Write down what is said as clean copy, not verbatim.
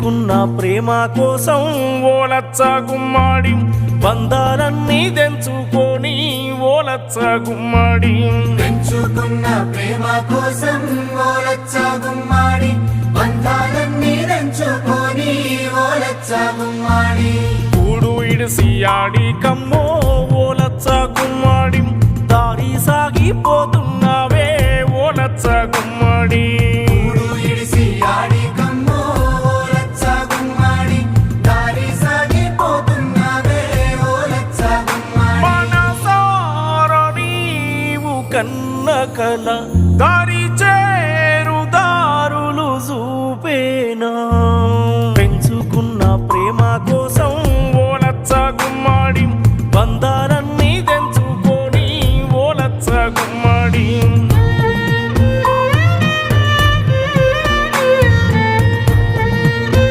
పెంచుకున్న ప్రేమ కోసం ఓలచ్చ గుమ్మాడి బంధాలన్నీ తెంచుకొని ఓలచ్చ గుమ్మాడి పెంచుకున్న ప్రేమ కోసం ఓలచ్చ గుమ్మాడి బంధాలన్నీ తెంచుకొని ఓలచ్చ గుమ్మాడి కూడు ఇడిసి ఆడి కమ్మో ఓలచ్చ గుమ్మాడి దారి సాగిపోతున్నావే ఓలచ్చ గుమ్మాడి కూడు ఇడిసి ఆడి కమ్మో ఓలచ్చ గుమ్మాడి దారి సాగిపోతున్నావే ఓలచ్చ గుమ్మాడి మనసార నీవు కన్న కల దారి చేరు దారులు చూపేనా పెంచుకున్న ప్రేమ